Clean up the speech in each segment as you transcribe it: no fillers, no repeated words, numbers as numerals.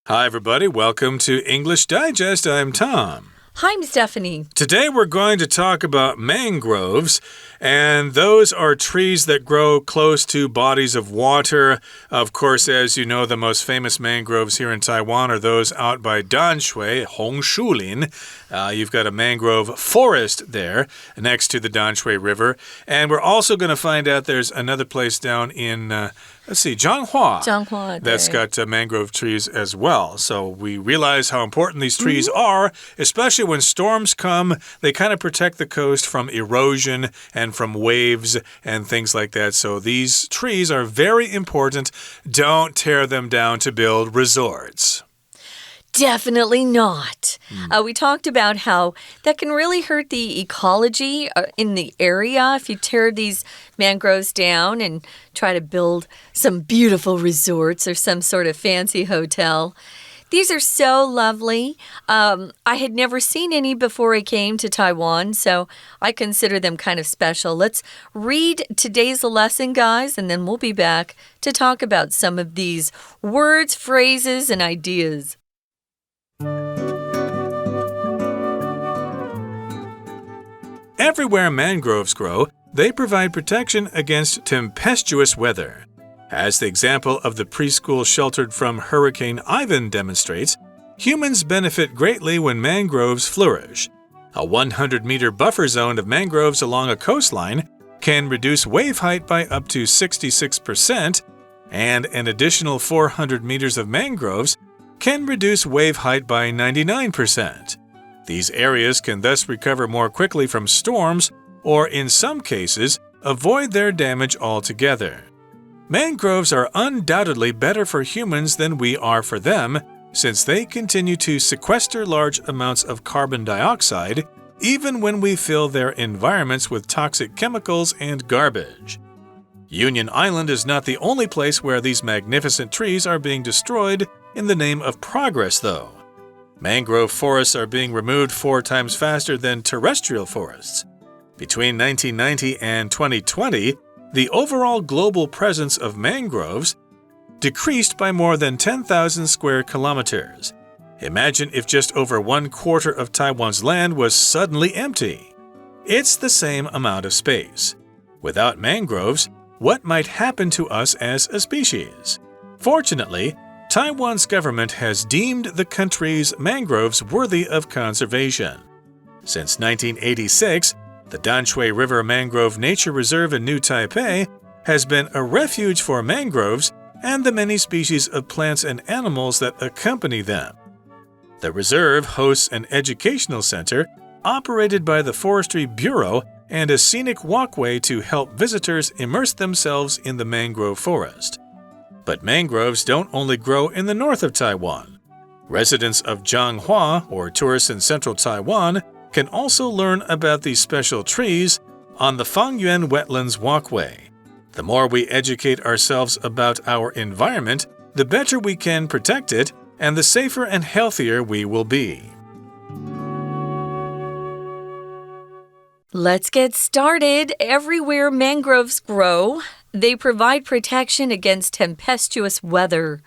Hi, everybody. Welcome to English Digest. I'm Tom. Hi, I'm Stephanie. Today we're going to talk about mangroves, and those are trees that grow close to bodies of water. Of course, as you know, the most famous mangroves here in Taiwan are those out by Danshui,红树林. You've got a mangrove forest there next to the Danshui River. And we're also going to find out there's another place down in, Zhanghua. That's got mangrove trees as well. So we realize how important these trees are, especially when storms come. They kind of protect the coast from erosion and from waves and things like that. So these trees are very important. Don't tear them down to build resorts. Definitely not. We talked about how that can really hurt the ecology in the area if you tear these mangroves down and try to build some beautiful resorts or some sort of fancy hotel. These are so lovely. I had never seen any before I came to Taiwan, so I consider them kind of special. Let's read today's lesson, guys, and then we'll be back to talk about some of these words, phrases, and ideas. Everywhere mangroves grow, they provide protection against tempestuous weather. As the example of the preschool sheltered from Hurricane Ivan demonstrates, humans benefit greatly when mangroves flourish. A 100-meter buffer zone of mangroves along a coastline can reduce wave height by up to 66%, and an additional 400 meters of mangroves can reduce wave height by 99%. These areas can thus recover more quickly from storms or, in some cases, avoid their damage altogether. Mangroves are undoubtedly better for humans than we are for them, since they continue to sequester large amounts of carbon dioxide even when we fill their environments with toxic chemicals and garbage. Union Island is not the only place where these magnificent trees are being destroyed in the name of progress, though. Mangrove forests are being removed 4 times faster than terrestrial forests. Between 1990 and 2020, the overall global presence of mangroves decreased by more than 10,000 square kilometers. Imagine if just over 1/4 of Taiwan's land was suddenly empty. It's the same amount of space. Without mangroves, what might happen to us as a species? Fortunately, Taiwan's government has deemed the country's mangroves worthy of conservation. Since 1986, the Danshui River Mangrove Nature Reserve in New Taipei has been a refuge for mangroves and the many species of plants and animals that accompany them. The reserve hosts an educational center operated by the Forestry Bureau and a scenic walkway to help visitors immerse themselves in the mangrove forest. But mangroves don't only grow in the north of Taiwan. Residents of Zhanghua, or tourists in central Taiwan, can also learn about these special trees on the Fangyuan Wetlands Walkway. The more we educate ourselves about our environment, the better we can protect it, and the safer and healthier we will be. Let's get started. Everywhere mangroves grow, they provide protection against tempestuous weather.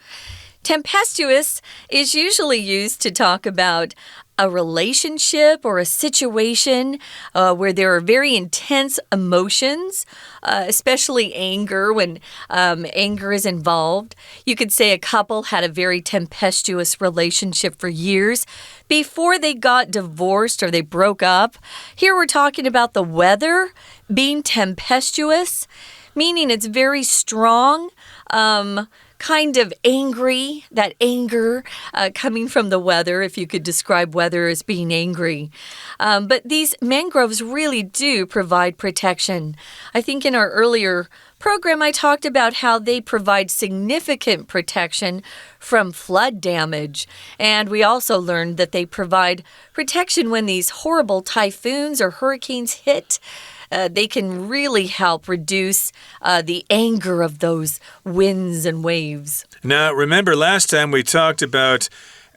Tempestuous is usually used to talk about a relationship or a situation where there are very intense emotions, especially anger, when anger is involved. You could say a couple had a very tempestuous relationship for years before they got divorced or they broke up. Here we're talking about the weather being tempestuous, meaning it's very strong, kind of angry, that anger coming from the weather, if you could describe weather as being angry. But these mangroves really do provide protection. I think in our earlier program, I talked about how they provide significant protection from flood damage. And we also learned that they provide protection when these horrible typhoons or hurricanes hit. They can really help reduce the anger of those winds and waves. Now, remember last time we talked about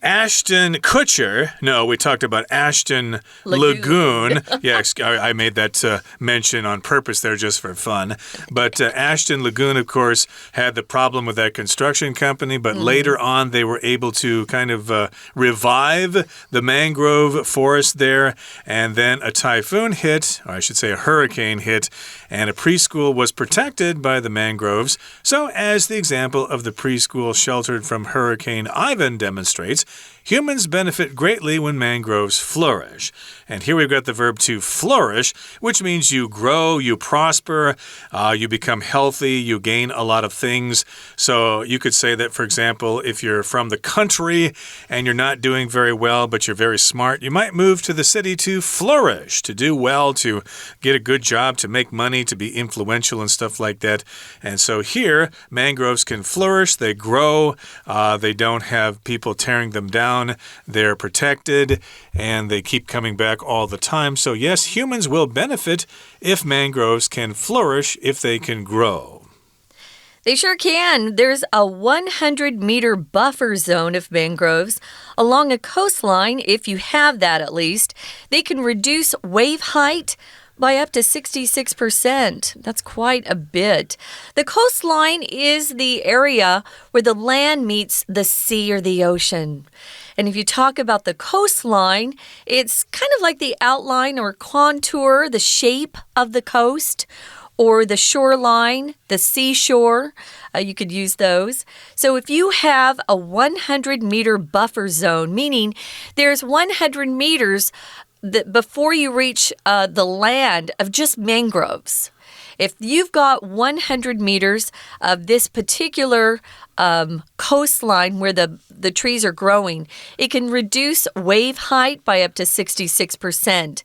Ashton Kutcher. No, we talked about Ashton Lagoon. Yes, I made that mention on purpose there just for fun. But Ashton Lagoon, of course, had the problem with that construction company, but later on they were able to kind of revive the mangrove forest there, and then a typhoon hit, or I should say a hurricane hit, and a preschool was protected by the mangroves. So, as the example of the preschool sheltered from Hurricane Ivan demonstrates, humans benefit greatly when mangroves flourish. And here we've got the verb to flourish, which means you grow, you prosper, you become healthy, you gain a lot of things. So you could say that, for example, if you're from the country and you're not doing very well, but you're very smart, you might move to the city to flourish, to do well, to get a good job, to make money, to be influential and stuff like that. And so here, mangroves can flourish, they grow, they don't have people tearing them down, they're protected, and they keep coming back all the time. So yes, humans will benefit if mangroves can flourish, if they can grow. They sure can. There's a 100-meter buffer zone of mangroves along a coastline, if you have that at least. They can reduce wave height by up to 66%. That's quite a bit. The coastline is the area where the land meets the sea or the ocean. And if you talk about the coastline, it's kind of like the outline or contour, the shape of the coast, or the shoreline, the seashore. You could use those. So if you have a 100-meter buffer zone, meaning there's 100 meters before you reach the land of just mangroves. If you've got 100 meters of this particular coastline where the trees are growing, it can reduce wave height by up to 66%.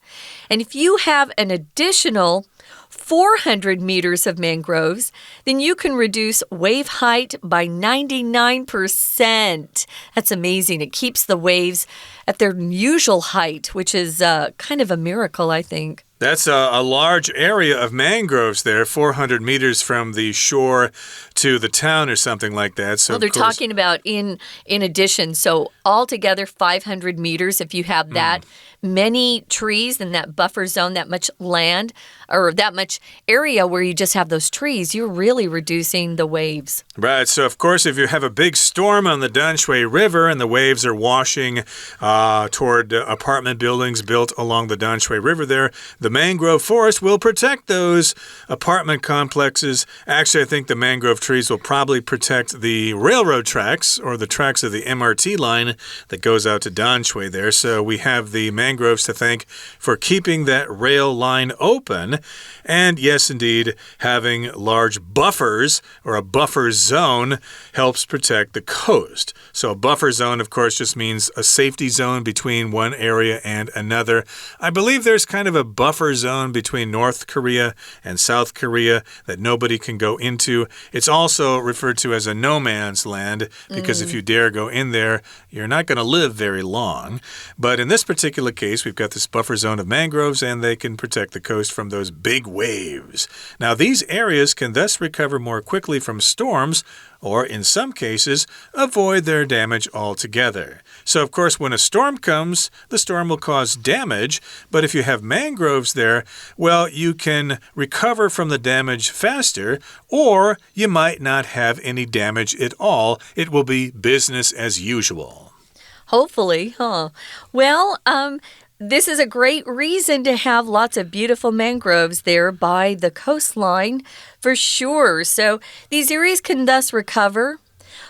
And if you have an additional 400 meters of mangroves, then you can reduce wave height by 99%. That's amazing. It keeps the waves at their usual height, which is kind of a miracle, I think. That's a large area of mangroves there, 400 meters from the shore to the town or something like that. So they're talking about in addition. So altogether 500 meters, if you have that many trees in that buffer zone, that much land, or that much area where you just have those trees, you're really reducing the waves. Right. So, of course, if you have a big storm on the Danshui River and the waves are washing toward apartment buildings built along the Danshui River there, the mangrove forest will protect those apartment complexes. Actually, I think the mangrove trees will probably protect the railroad tracks or the tracks of the MRT line that goes out to Danshui there. So we have the mangroves to thank for keeping that rail line open. And yes, indeed, having large buffers or a buffer zone helps protect the coast. So a buffer zone, of course, just means a safety zone between one area and another. I believe there's kind of a buffer zone between North Korea and South Korea that nobody can go into. It's also referred to as a no man's land because if you dare go in there, you're not going to live very long. But in this particular case, we've got this buffer zone of mangroves and they can protect the coast from those big waves. Now, these areas can thus recover more quickly from storms or, in some cases, avoid their damage altogether. So, of course, when a storm comes, the storm will cause damage, but if you have mangroves there, well, you can recover from the damage faster, or you might not have any damage at all. It will be business as usual. Hopefully, huh? Well, this is a great reason to have lots of beautiful mangroves there by the coastline, for sure. So these areas can thus recover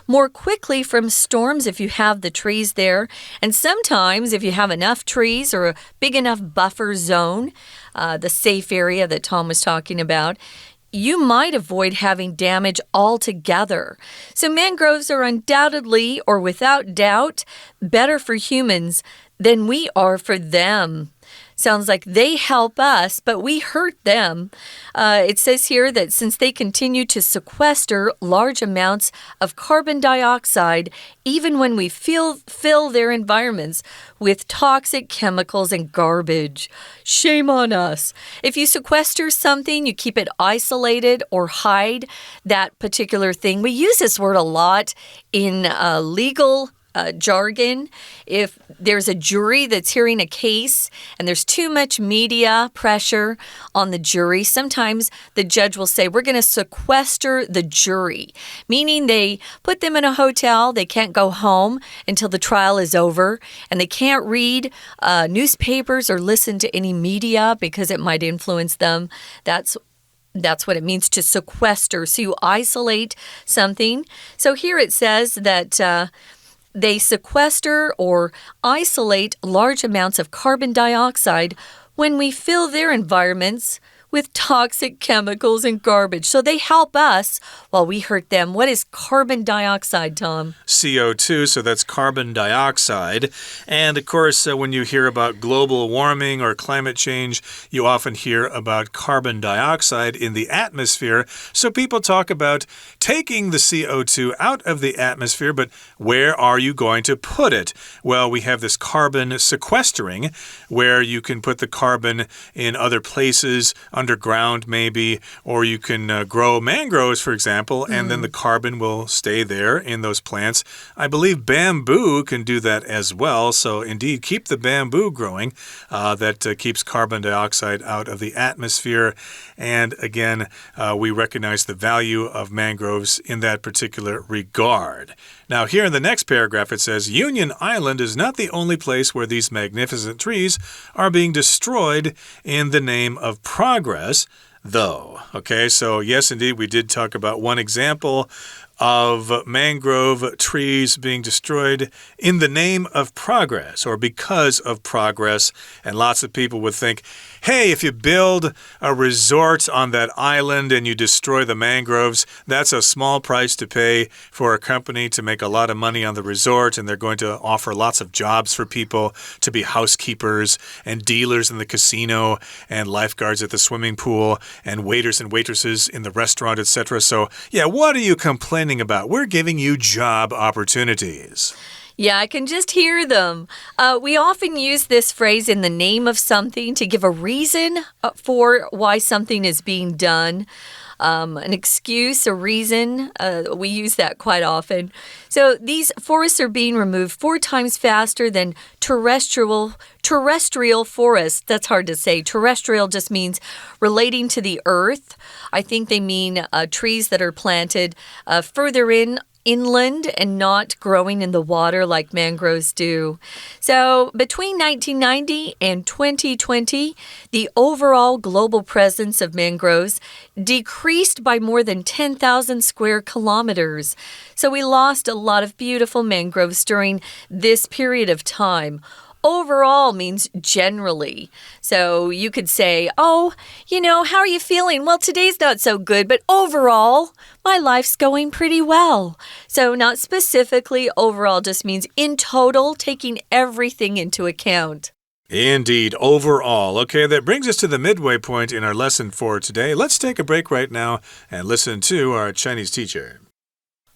more quickly from storms if you have the trees there. And sometimes if you have enough trees or a big enough buffer zone, the safe area that Tom was talking about, you might avoid having damage altogether. So mangroves are undoubtedly, or without doubt, better for humans than we are for them. Sounds like they help us, but we hurt them. It says here that since they continue to sequester large amounts of carbon dioxide, even when we fill their environments with toxic chemicals and garbage. Shame on us. If you sequester something, you keep it isolated or hide that particular thing. We use this word a lot in legal jargon. If there's a jury that's hearing a case and there's too much media pressure on the jury, sometimes the judge will say, we're going to sequester the jury, meaning they put them in a hotel. They can't go home until the trial is over, and they can't read newspapers or listen to any media because it might influence them. That's what it means to sequester. So you isolate something. So here it says that they sequester or isolate large amounts of carbon dioxide when we fill their environments with toxic chemicals and garbage. So they help us while we hurt them. What is carbon dioxide, Tom? CO2, so that's carbon dioxide. And of course, when you hear about global warming or climate change, you often hear about carbon dioxide in the atmosphere. So people talk about taking the CO2 out of the atmosphere, but where are you going to put it? Well, we have this carbon sequestering, where you can put the carbon in other places, underground maybe, or you can grow mangroves, for example, and then the carbon will stay there in those plants. I believe bamboo can do that as well. So indeed, keep the bamboo growing. That keeps carbon dioxide out of the atmosphere. And again, we recognize the value of mangroves in that particular regard. Now, here in the next paragraph, it says, Union Island is not the only place where these magnificent trees are being destroyed in the name of progress, though. Okay, so yes, indeed, we did talk about one example of mangrove trees being destroyed in the name of progress or because of progress. And lots of people would think, hey, if you build a resort on that island and you destroy the mangroves, that's a small price to pay for a company to make a lot of money on the resort, and they're going to offer lots of jobs for people to be housekeepers and dealers in the casino and lifeguards at the swimming pool and waiters and waitresses in the restaurant, etc. So, yeah, what are you complaining about? We're giving you job opportunities. Yeah, I can just hear them. We often use this phrase in the name of something to give a reason for why something is being done. An excuse, a reason. We use that quite often. So these forests are being removed 4 times faster than terrestrial forests. That's hard to say. Terrestrial just means relating to the earth. I think they mean trees that are planted further inland and not growing in the water like mangroves do. So between 1990 and 2020, the overall global presence of mangroves decreased by more than 10,000 square kilometers. So we lost a lot of beautiful mangroves during this period of time. Overall means generally. So you could say, oh, how are you feeling? Well, today's not so good, but overall, my life's going pretty well. So not specifically, overall just means in total, taking everything into account. Indeed, overall. Okay, that brings us to the midway point in our lesson for today. Let's take a break right now and listen to our Chinese teacher.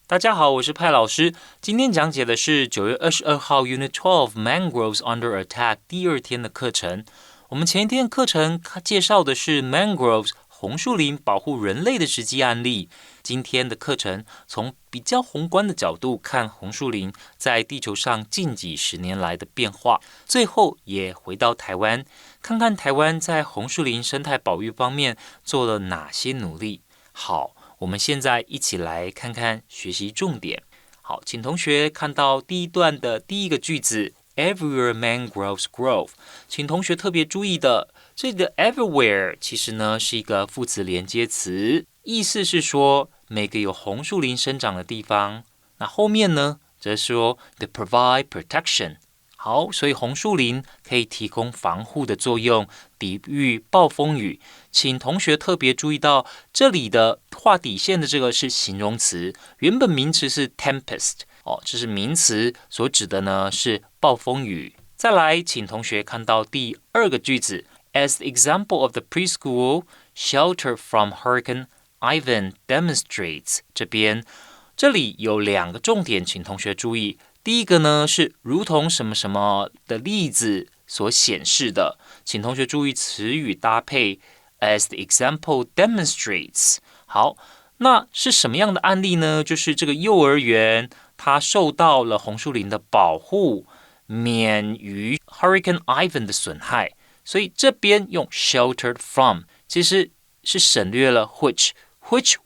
大家好，我是派老师。今天讲解的是9月22号 Unit 12 Mangroves Under Attack 第2天的课程。我们前一天课程介绍的是 Mangroves 红树林保护人类的实际案例。今天的课程从比较宏观的角度看红树林在地球上近几十年来的变化，最后也回到台湾，看看台湾在红树林生态保育方面做了哪些努力。好，我们现在一起来看看学习重点。好，请同学看到第一段的第一个句子 Everywhere mangroves grow， 请同学特别注意的，这里的 everywhere 其实呢是一个副词连接词，意思是说每个有红树林生长的地方。那后面呢则说 they provide protection。好，所以红树林可以提供防护的作用，抵御暴风雨。请同学特别注意到，这里的画底线的这个是形容词，原本名词是 tempest， 这是名词，所指的呢是暴风雨。再来，请同学看到第2个句子 ，As the example of the preschool shelter from Hurricane Ivan demonstrates， 这里有2个重点，请同学注意。第一个呢是如同什么什么的例子所显示的，请同学注意词语搭配 as the example demonstrates。 好，那是什么样的案例呢？就是这个幼儿园它受到了红树林的保護，免於 Hurricane Ivan 的損害，所以這邊用 sheltered from 其實是省略了 which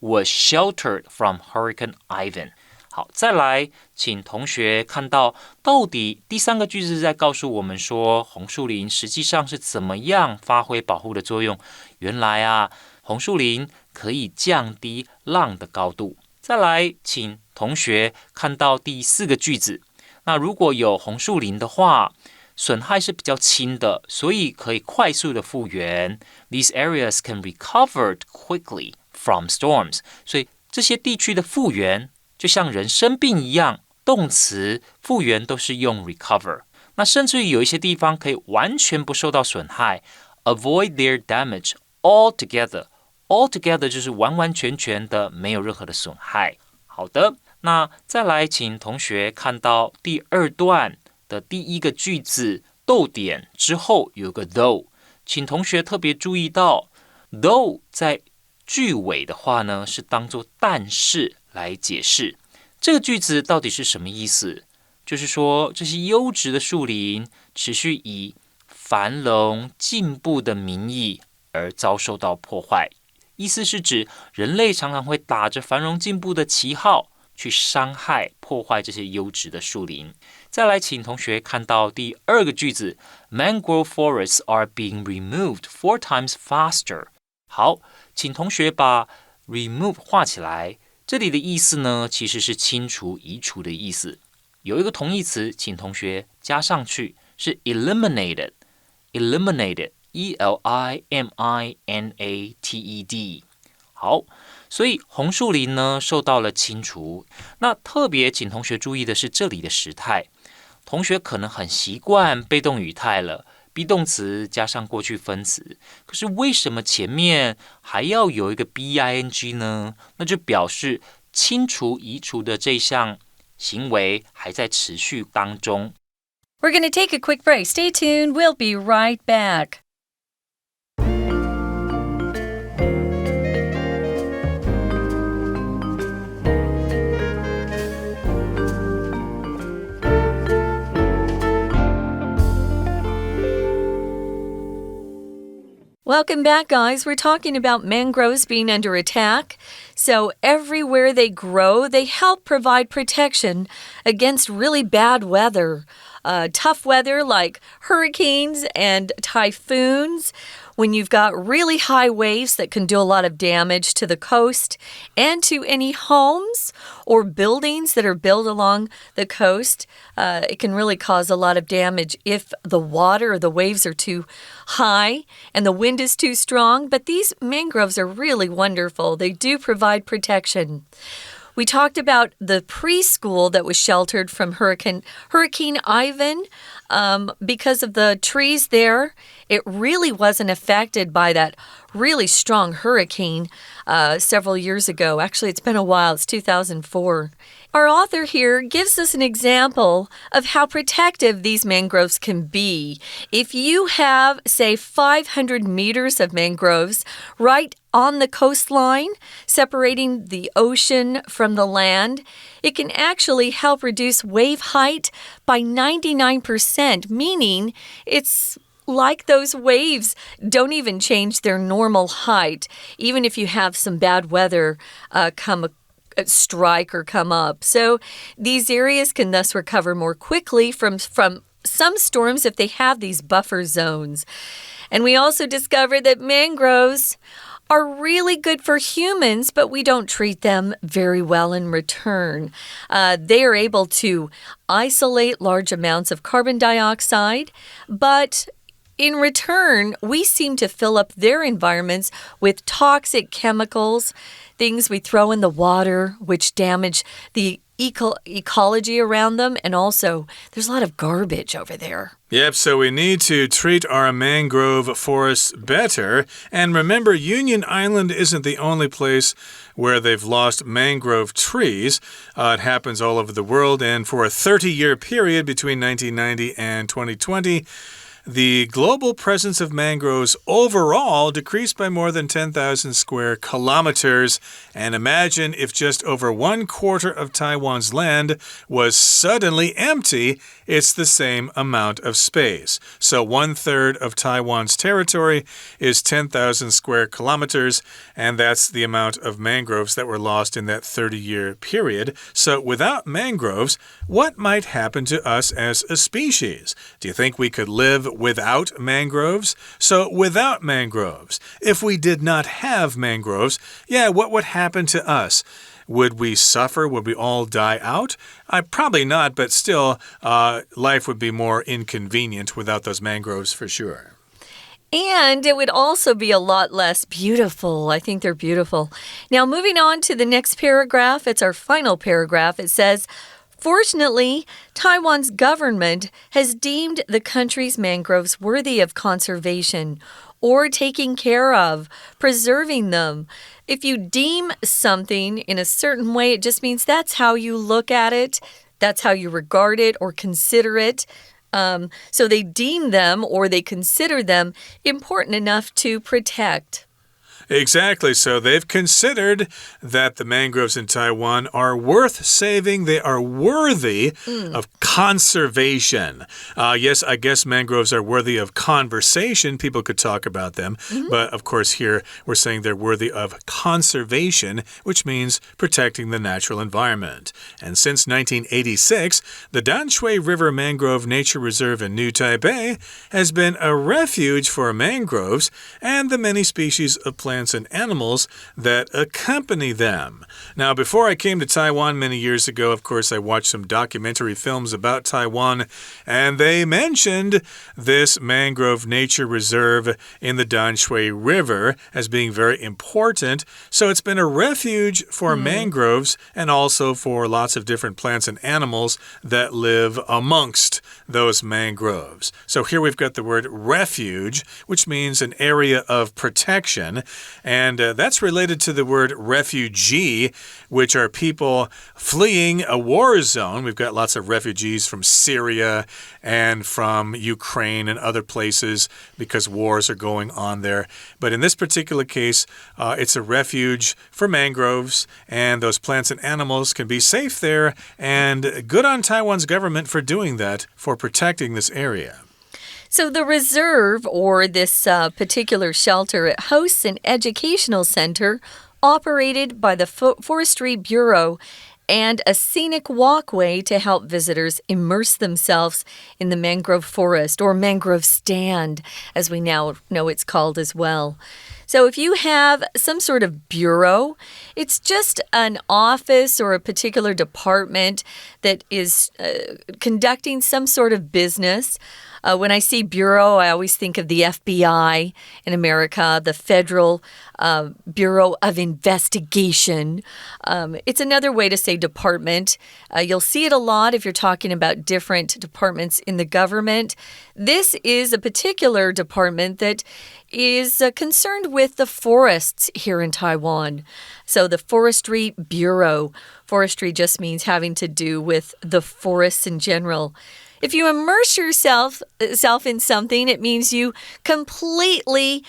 was sheltered from Hurricane Ivan。好，再來，請同學看到到底第三個句子在告訴我們說紅樹林實際上是怎麼樣發揮保護的作用。原來啊，紅樹林可以降低浪的高度。再來，請同學看到第四個句子。那如果有紅樹林的話，損害是比較輕的，所以可以快速的復原。These areas can recover quickly from storms。所以這些地區的復原就像人生病一樣，動詞復原都是用 recover。那甚至於有一些地方可以完全不受到損害 ，avoid their damage altogether。altogether 就是完完全全的没有任何的損害。好的，那再來請同學看到第二段的第一個句子，逗點之後有個 though， 請同學特別注意到 though 在句尾的話呢，是當作但是來解釋。這個句子到底是什麼意思？就是說這些優質的樹林持續以繁榮進步的名義而遭受到破壞。意思是指人類常常會打着繁榮進步的旗號去傷害破壞這些優質的樹林。再來請同學看到第二個句子 Mangrove forests are being removed 4 times faster。 好，請同學把 remove 畫起來，這裡的意思呢其實是清除移除的意思。有一個同義詞請同學加上去，是 eliminated E-L-I-M-I-N-A-T-E-D。 好，所以紅樹林呢受到了清除。那特別請同學注意的是這裡的時態，同學可能很習慣被動語態了，be動詞加上過去分詞，可是為什麼前面還要有一個 BING 呢？那就表示清除移除的這項行為還在持續當中。We're going to take a quick break. Stay tuned. We'll be right back. Welcome back, guys. We're talking about mangroves being under attack. So everywhere they grow, they help provide protection against really bad weather. Tough weather like hurricanes and typhoons, when you've got really high waves that can do a lot of damage to the coast and to any homes or buildings that are built along the coast. It can really cause a lot of damage if the water or the waves are too high and the wind is too strong. But these mangroves are really wonderful. They do provide protection. We talked about the preschool that was sheltered from Hurricane Ivan. Because of the trees there, it really wasn't affected by that really strong hurricane several years ago. Actually, it's been a while. It's 2004. Our author here gives us an example of how protective these mangroves can be. If you have, say, 500 meters of mangroves right on the coastline, separating the ocean from the land, it can actually help reduce wave height by 99%, meaning it's like those waves don't even change their normal height, even if you have some bad weather strike or come up. So these areas can thus recover more quickly from some storms if they have these buffer zones. And we also discovered that mangroves are really good for humans, but we don't treat them very well in return. They are able to isolate large amounts of carbon dioxide, but in return, we seem to fill up their environments with toxic chemicals, things we throw in the water, which damage the ecology around them, and also there's a lot of garbage over there. Yep, so we need to treat our mangrove forests better. And remember, Union Island isn't the only place where they've lost mangrove trees. It happens all over the world, and for a 30-year period between 1990 and 2020, the global presence of mangroves overall decreased by more than 10,000 square kilometers. And imagine if just over 1/4 of Taiwan's land was suddenly empty, it's the same amount of space. So 1/3 of Taiwan's territory is 10,000 square kilometers, and that's the amount of mangroves that were lost in that 30-year period. So without mangroves, what might happen to us as a species? Do you think we could live without mangroves? So without mangroves, if we did not have mangroves, yeah, what would happen to us? Would we suffer? Would we all die out? Probably not, but still, life would be more inconvenient without those mangroves for sure. And it would also be a lot less beautiful. I think they're beautiful. Now, moving on to the next paragraph, it's our final paragraph. It says, fortunately, Taiwan's government has deemed the country's mangroves worthy of conservation or taking care of, preserving them. If you deem something in a certain way, it just means that's how you look at it, that's how you regard it or consider it. So they deem them or they consider them important enough to protect. Exactly. So they've considered that the mangroves in Taiwan are worth saving. They are worthy of conservation. Yes, I guess mangroves are worthy of conversation. People could talk about them. But of course, here we're saying they're worthy of conservation, which means protecting the natural environment. And since 1986, the Danshui River Mangrove Nature Reserve in New Taipei has been a refuge for mangroves and the many species of plants and animals that accompany them. Now, before I came to Taiwan many years ago, of course, I watched some documentary films about Taiwan, and they mentioned this mangrove nature reserve in the Danshui River as being very important. So it's been a refuge for mangroves and also for lots of different plants and animals that live amongst those mangroves. So here we've got the word refuge, which means an area of protection. And that's related to the word refugee, which are people fleeing a war zone. We've got lots of refugees from Syria and from Ukraine and other places because wars are going on there. But in this particular case, it's a refuge for mangroves, and those plants and animals can be safe there. And good on Taiwan's government for doing that, for protecting this area. So the reserve, or this particular shelter, it hosts an educational center operated by the Forestry Bureau and a scenic walkway to help visitors immerse themselves in the mangrove forest, or mangrove stand, as we now know it's called as well. So if you have some sort of bureau, it's just an office or a particular department that is conducting some sort of business. When I see bureau, I always think of the FBI in America, the Federal Bureau of Investigation. It's another way to say department. You'll see it a lot if you're talking about different departments in the government. This is a particular department that is concerned with the forests here in Taiwan. So the Forestry Bureau. Forestry just means having to do with the forests in general. If you immerse yourself in something, it means you completely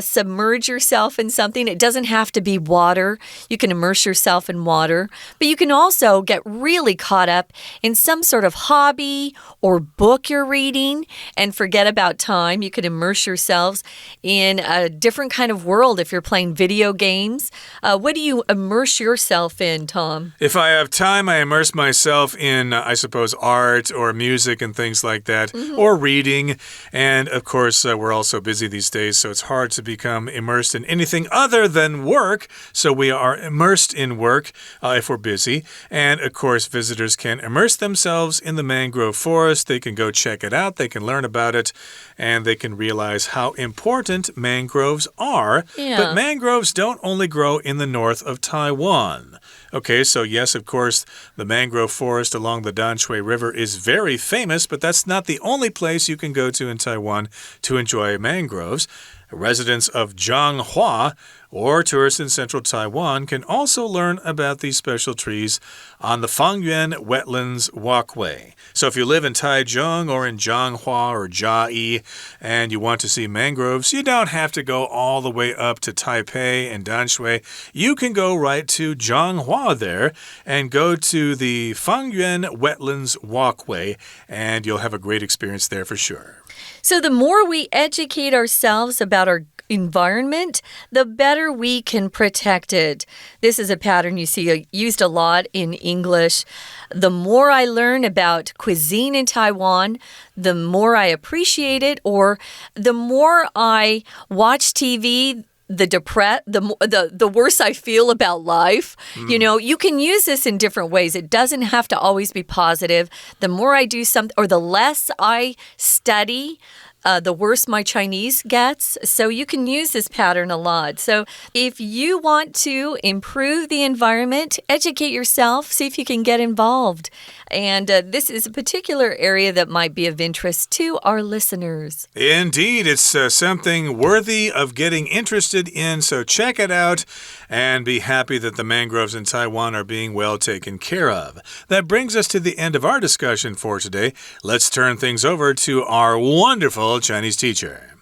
submerge yourself in something. It doesn't have to be water. You can immerse yourself in water. But you can also get really caught up in some sort of hobby or book you're reading and forget about time. You can immerse yourselves in a different kind of world if you're playing video games. What do you immerse yourself in, Tom? If I have time, I immerse myself in, I suppose, art or music and things like that, or reading. And of course, we're all so busy these days, so it's hard to become immersed in anything other than work. So we are immersed in work if we're busy. And of course, visitors can immerse themselves in the mangrove forest. They can go check it out. They can learn about it, and they can realize how important mangroves are. Yeah. But mangroves don't only grow in the north of Taiwan. Okay, so yes, of course, the mangrove forest along the Danshui River is very famous, but that's not the only place you can go to in Taiwan to enjoy mangroves. Residents of Zhanghua Or tourists in central Taiwan can also learn about these special trees on the Fangyuan Wetlands Walkway. So if you live in Taichung or in Zhanghua or Jiayi and you want to see mangroves, you don't have to go all the way up to Taipei and Danshui. You can go right to Zhanghua there and go to the Fangyuan Wetlands Walkway, and you'll have a great experience there for sure. So the more we educate ourselves about our environment, the better we can protect it. This is a pattern you see used a lot in English. The more I learn about cuisine in Taiwan, the more I appreciate it, or the more I watch TV, the worse I feel about life. You know, you can use this in different ways. It doesn't have to always be positive. The more I do something, or the less I study, the worse my Chinese gets. So you can use this pattern a lot. So if you want to improve the environment, educate yourself, see if you can get involved. And this is a particular area that might be of interest to our listeners. Indeed, it's something worthy of getting interested in, so check it out and be happy that the mangroves in Taiwan are being well taken care of. That brings us to the end of our discussion for today. Let's turn things over to our wonderful Chinese teacher.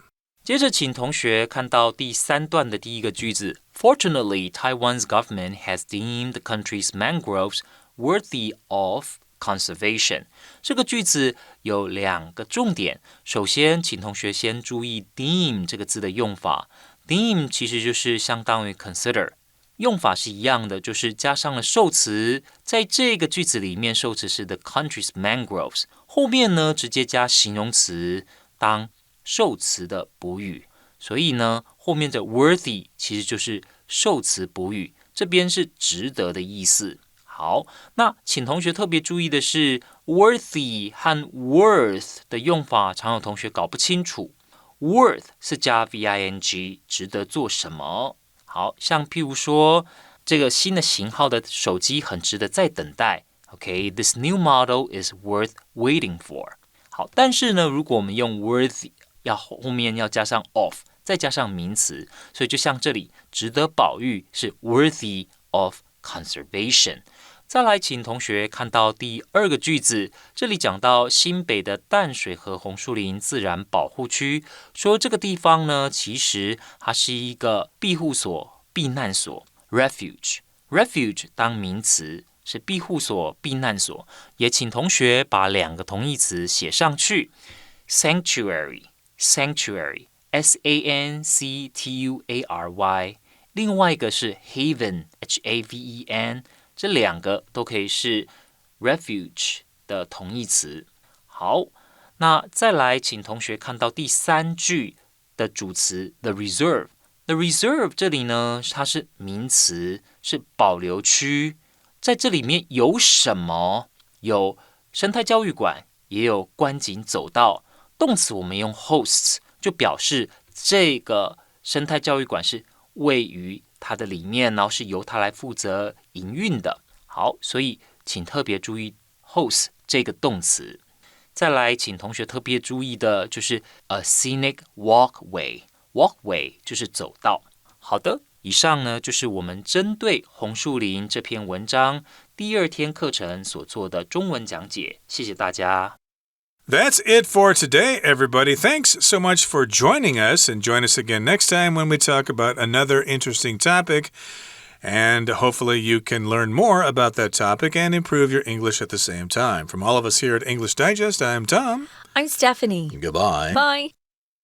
接着请同学看到第3段的第一个句子 Fortunately, Taiwan's government has deemed the country's mangroves worthy of conservation. 这个句子有2个重点。首先，请同学先注意 deem 这个字的用法。deem 其实就是相当于 consider， 用法是一样的，就是加上了受词，在这个句子里面，受词是 the country's mangroves， 后面呢直接加形容词当受词的补语。所以呢，后面的 worthy 其实就是受词补语，这边是值得的意思。好，那请同学特别注意的是 worthy 和 worth 的用法，常有同学搞不清楚。worth 是加 VING， 值得做什么？好，像譬如说，这个新的型号的手机很值得再等待。Okay, this new model is worth waiting for. 好，但是呢，如果我们用 worthy， 后面要加上 of， 再加上名词，所以就像这里，值得保育是 worthy of conservation。再来，请同学看到第2个句子，这里讲到新北的淡水河红树林自然保护区，说这个地方呢，其实它是一个庇护所、避难所 refuge 当名词是庇护所、避难所，也请同学把2个同义词写上去 sanctuary SANCTUARY， 另外一个是 haven HAVEN，这2个都可以是 refuge 的同义词。好，那再来请同学看到第3句的主词 the reserve。The reserve 这里呢，它是名词，是保留区。在这里面有什么？有生态教育馆，也有观景走道。动词我们用 hosts， 就表示这个生态教育馆是位于它的里面，然后是由它来负责营运的。好，所以请特别注意 host 这个动词。再来，请同学特别注意的就是 a scenic walkway 就是走道。好的，以上呢就是我们针对红树林这篇文章第2天课程所做的中文讲解。谢谢大家。That's it for today, everybody. Thanks so much for joining us, and join us again next time when we talk about another interesting topic. And hopefully you can learn more about that topic and improve your English at the same time. From all of us here at English Digest, I'm Tom. I'm Stephanie. Goodbye. Bye.